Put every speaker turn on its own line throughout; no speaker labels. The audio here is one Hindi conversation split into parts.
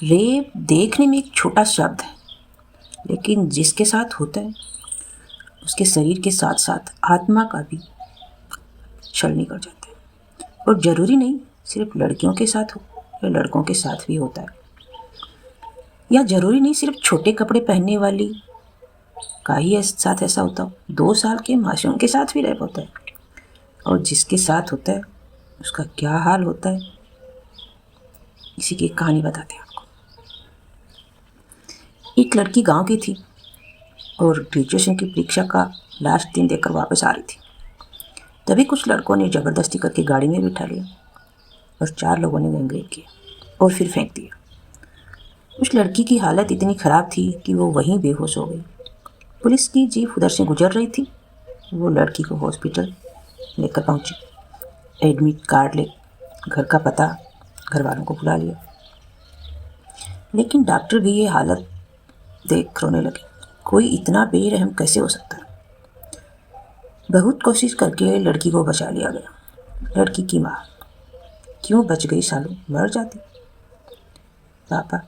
रेप देखने में एक छोटा शब्द है, लेकिन जिसके साथ होता है उसके शरीर के साथ साथ आत्मा का भी छलनी कर जाता है। और ज़रूरी नहीं सिर्फ लड़कियों के साथ हो या लड़कों के साथ भी होता है, या ज़रूरी नहीं सिर्फ छोटे कपड़े पहनने वाली का ही साथ ऐसा होता हो। 2 साल के मासूम के साथ भी रेप होता है, और जिसके साथ होता है उसका क्या हाल होता है, इसी की एक कहानी बताते हैं आपको। एक लड़की गांव की थी और ग्रेजुएशन की परीक्षा का लास्ट दिन देकर वापस आ रही थी। तभी कुछ लड़कों ने ज़बरदस्ती करके गाड़ी में बिठा लिया और 4 लोगों ने गैंगरेप किया और फिर फेंक दिया। उस लड़की की हालत इतनी ख़राब थी कि वो वहीं बेहोश हो गई। पुलिस की जीप उधर से गुजर रही थी। वो लड़की को हॉस्पिटल लेकर पहुंची। एडमिट कार्ड ले, घर का पता, घर वालों को बुला लिया, लेकिन डॉक्टर भी ये हालत देख रोने लगे। कोई इतना बेरहम कैसे हो सकता है। बहुत कोशिश करके लड़की को बचा लिया गया। लड़की की माँ, क्यों बच गई सालू, मर जाती। पापा,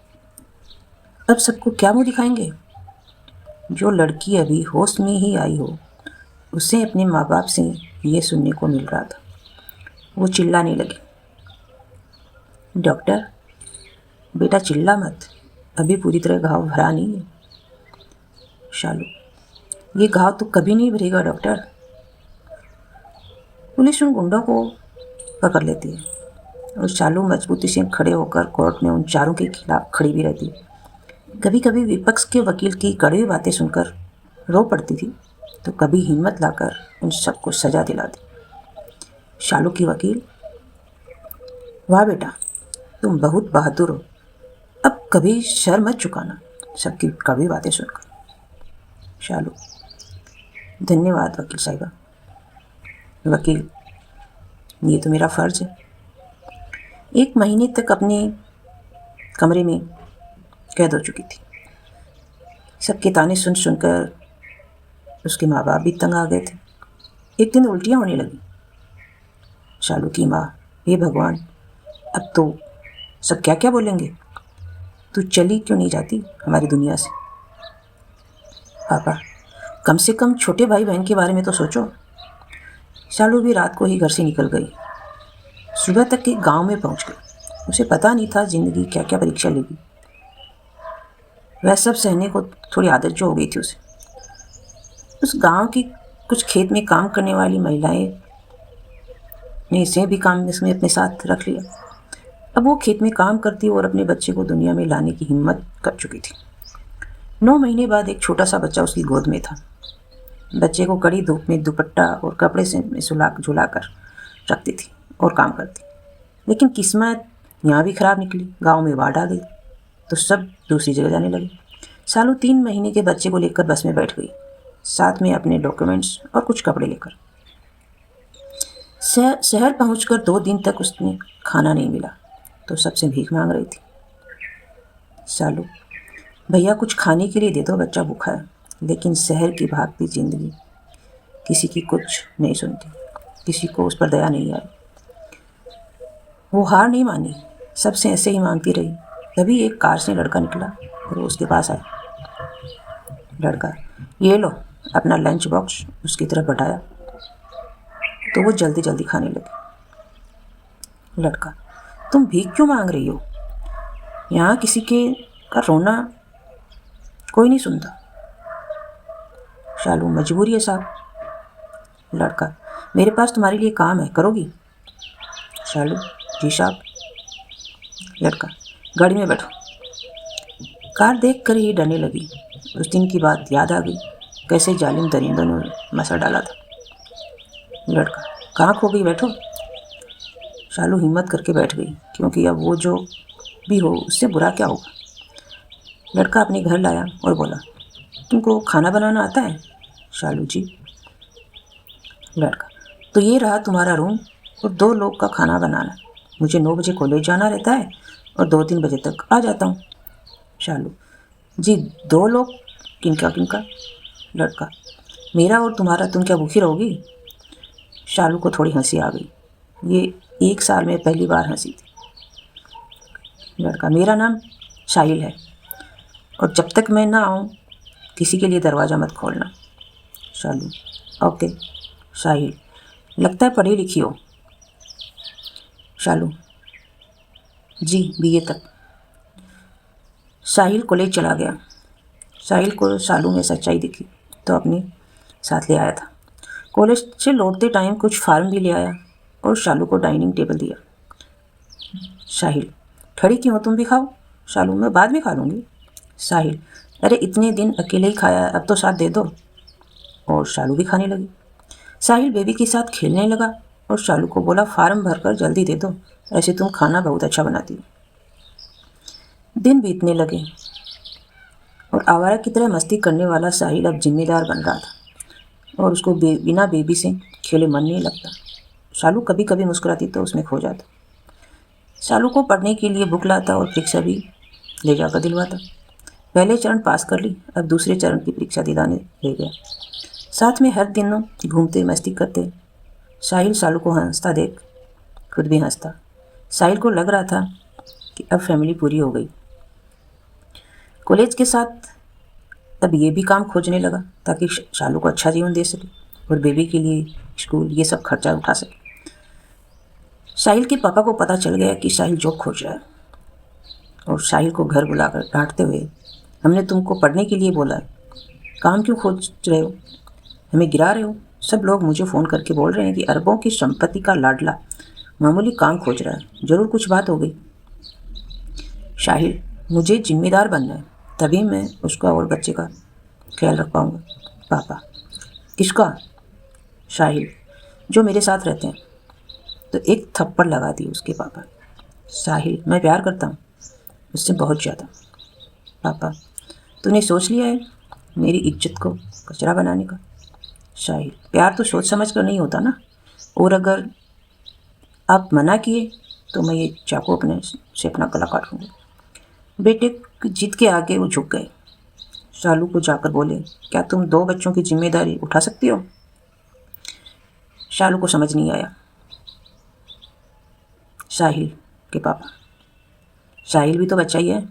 अब सबको क्या मुंह दिखाएंगे। जो लड़की अभी होश में ही आई हो, उसे अपने माँ बाप से ये सुनने को मिल रहा था। वो चिल्लाने लगी, डॉक्टर बेटा चिल्ला मत, अभी पूरी तरह घाव भरा नहीं है। शालू, ये घाव तो कभी नहीं भरेगा डॉक्टर। पुलिस उन गुंडों को पकड़ लेती है और शालू मजबूती से खड़े होकर कोर्ट में उन चारों के खिलाफ खड़ी भी रहती है। कभी कभी विपक्ष के वकील की कड़वी बातें सुनकर रो पड़ती थी, तो कभी हिम्मत लाकर उन सबको सजा दिलाती। शालू की वकील, वाह बेटा, तुम बहुत बहादुर हो, अब कभी सर मत झुकाना सबकी कड़वी बातें सुनकर। शालू, धन्यवाद वकील साहिबा। वकील, ये तो मेरा फ़र्ज है। 1 महीने तक अपने कमरे में कैद हो चुकी थी। सबके ताने सुन सुनकर उसके माँ बाप भी तंग आ गए थे। एक दिन उल्टियाँ होने लगी। शालू की माँ, हे भगवान, अब तो सब क्या क्या बोलेंगे, तू चली क्यों नहीं जाती हमारी दुनिया से। पापा, कम से कम छोटे भाई बहन के बारे में तो सोचो। शालू भी रात को ही घर से निकल गई। सुबह तक के गांव में पहुंच गई। उसे पता नहीं था जिंदगी क्या क्या परीक्षा लेगी। वह सब सहने को थोड़ी आदत जो हो गई थी उसे। उस गांव की कुछ खेत में काम करने वाली महिलाएं ने इसे भी काम इसमें अपने साथ रख लिया। अब वो खेत में काम करती और अपने बच्चे को दुनिया में लाने की हिम्मत कर चुकी थी। 9 महीने बाद एक छोटा सा बच्चा उसकी गोद में था। बच्चे को कड़ी धूप में दुपट्टा और कपड़े से झुला कर रखती थी और काम करती। लेकिन किस्मत यहाँ भी खराब निकली। गांव में बाढ़ आ गई तो सब दूसरी जगह जाने लगे। सालू 3 महीने के बच्चे को लेकर बस में बैठ गई, साथ में अपने डॉक्यूमेंट्स और कुछ कपड़े लेकर। शहर पहुंचकर 2 दिन तक उसने खाना नहीं मिला तो सबसे भीख मांग रही थी। सालू, भैया कुछ खाने के लिए दे दो, बच्चा भूखा है। लेकिन शहर की भागती जिंदगी किसी की कुछ नहीं सुनती, किसी को उस पर दया नहीं आई। वो हार नहीं मानी, सबसे ऐसे ही मांगती रही। तभी एक कार से लड़का निकला और वो उसके पास आया। लड़का, ये लो, अपना लंच बॉक्स उसकी तरफ बढ़ाया तो वो जल्दी जल्दी खाने लगी। लड़का, तुम भीख क्यों मांग रही हो, यहाँ किसी के का रोना कोई नहीं सुनता। शालू, मजबूरी है साहब। लड़का, मेरे पास तुम्हारे लिए काम है, करोगी। शालू, जी साहब। लड़का, गाड़ी में बैठो। कार देख कर ही डरने लगी। उस दिन की बात याद आ गई, कैसे जालिम दरिंदों ने मसा डाला था। लड़का, कहाँ खो गई, बैठो। शालू हिम्मत करके बैठ गई, क्योंकि अब वो जो भी हो उससे बुरा क्या होगा। लड़का अपने घर लाया और बोला, तुमको खाना बनाना आता है। शालू, जी। लड़का, तो ये रहा तुम्हारा रूम और 2 लोग का खाना बनाना। मुझे 9 बजे कॉलेज जाना रहता है और 2-3 बजे तक आ जाता हूँ। शालू, जी 2 लोग, किनका किनका। लड़का, मेरा और तुम्हारा, तुम क्या भूखी रहोगी। शालू को थोड़ी हंसी आ गई। ये 1 साल में पहली बार हंसी थी। लड़का, मेरा नाम साहिल है, और जब तक मैं ना आऊँ किसी के लिए दरवाज़ा मत खोलना। शालू, ओके। साहिल, लगता है पढ़ी लिखी हो। शालू, जी, बीए तक। साहिल कॉलेज चला गया। साहिल को शालू में सच्चाई दिखी तो अपने साथ ले आया था। कॉलेज से लौटते टाइम कुछ फार्म भी ले आया और शालू को डाइनिंग टेबल दिया। साहिल, खड़ी क्यों हो, तुम भी खाओ। शालू, मैं बाद में खा लूँगी। साहिल, अरे इतने दिन अकेले ही खाया, अब तो साथ दे दो। और शालू भी खाने लगी। साहिल बेबी के साथ खेलने लगा और शालू को बोला, फार्म भरकर जल्दी दे दो, ऐसे तुम खाना बहुत अच्छा बनाती हो। दिन बीतने लगे और आवारा की तरह मस्ती करने वाला साहिल अब जिम्मेदार बन रहा था और उसको बिना बेबी से खेले मन नहीं लगता। शालू कभी कभी मुस्कुराती तो उसमें खो जाता। शालू को पढ़ने के लिए बुक लाता और परीक्षा भी ले जाकर दिलवाता। पहले चरण पास कर ली, अब दूसरे चरण की परीक्षा दिलाने ले गया। साथ में हर दिनों घूमते मस्ती करते। साहिल शालू को हंसता देख खुद भी हंसता। साहिल को लग रहा था कि अब फैमिली पूरी हो गई। कॉलेज के साथ अब ये भी काम खोजने लगा ताकि शालू को अच्छा जीवन दे सके और बेबी के लिए स्कूल ये सब खर्चा उठा सके। साहिल के पापा को पता चल गया कि साहिल जॉब खोज रहा है और साहिल को घर बुलाकर डांटते हुए, हमने तुमको पढ़ने के लिए बोला है, काम क्यों खोज रहे हो, हमें गिरा रहे हो। सब लोग मुझे फ़ोन करके बोल रहे हैं कि अरबों की संपत्ति का लाडला मामूली काम खोज रहा है, ज़रूर कुछ बात हो गई। साहिल, मुझे जिम्मेदार बनना है, तभी मैं उसका और बच्चे का ख्याल रख पाऊँगा। पापा, किसका। साहिल, जो मेरे साथ रहते हैं। तो एक थप्पड़ लगा दी उसके पापा। साहिल, मैं प्यार करता हूँ उससे बहुत ज़्यादा। पापा, तूने सोच लिया है मेरी इज्जत को कचरा बनाने का। साहिल, प्यार तो सोच समझ कर नहीं होता ना, और अगर आप मना किए तो मैं ये चाकू अपने से अपना गला काट लूँगा। बेटे की जिद के आगे वो झुक गए। शालू को जाकर बोले, क्या तुम 2 बच्चों की जिम्मेदारी उठा सकती हो। शालू को समझ नहीं आया। साहिल के पापा, साहिल भी तो बच्चा ही है।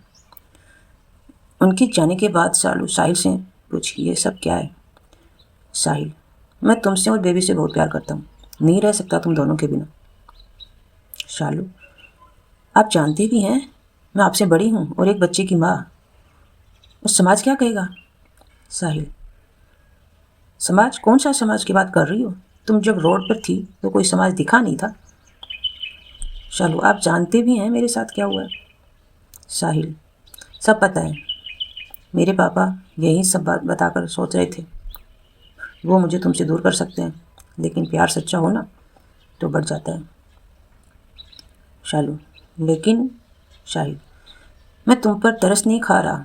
उनके जाने के बाद शालू साहिल से पूछी, ये सब क्या है। साहिल, मैं तुमसे और बेबी से बहुत प्यार करता हूँ, नहीं रह सकता तुम दोनों के बिना। शालू, आप जानते भी हैं मैं आपसे बड़ी हूँ और एक बच्चे की माँ, उस समाज क्या कहेगा। साहिल, समाज, कौन सा समाज की बात कर रही हो, तुम जब रोड पर थी तो कोई समाज दिखा नहीं था। शालू, आप जानते भी हैं मेरे साथ क्या हुआ है। साहिल, सब पता है, मेरे पापा यही सब बात बताकर सोच रहे थे, वो मुझे तुमसे दूर कर सकते हैं, लेकिन प्यार सच्चा हो ना तो बढ़ जाता है। शालू, लेकिन। शाहिल, मैं तुम पर तरस नहीं खा रहा,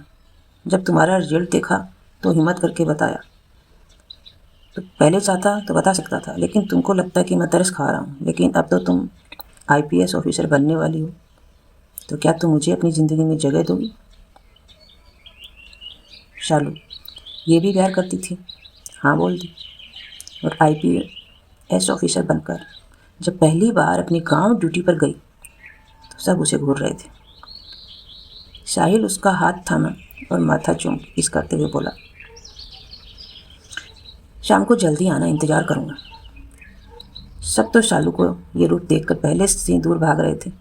जब तुम्हारा रिजल्ट देखा तो हिम्मत करके बताया, तो पहले चाहता तो बता सकता था, लेकिन तुमको लगता है कि मैं तरस खा रहा हूँ, लेकिन अब तो तुम आईपीएस ऑफिसर बनने वाली हो, तो क्या तुम मुझे अपनी ज़िंदगी में जगह दोगी। शालू, ये भी प्यार करती थी। हाँ बोल दी। और आईपीएस ऑफिसर बनकर जब पहली बार अपने गांव ड्यूटी पर गई तो सब उसे घूर रहे थे। साहिल उसका हाथ थामा और माथा चूम किस करते हुए बोला, शाम को जल्दी आना, इंतज़ार करूँगा। सब तो शालू को ये रूप देखकर पहले से दूर भाग रहे थे।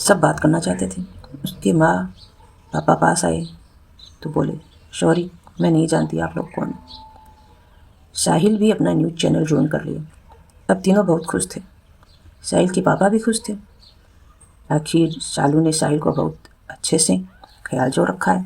सब बात करना चाहते थे। उसकी माँ पापा पास आए तो बोले, सॉरी, मैं नहीं जानती आप लोग कौन। साहिल भी अपना न्यूज़ चैनल ज्वाइन कर लिया। अब तीनों बहुत खुश थे। साहिल के पापा भी खुश थे। आखिर शालू ने साहिल को बहुत अच्छे से ख्याल जो रखा है।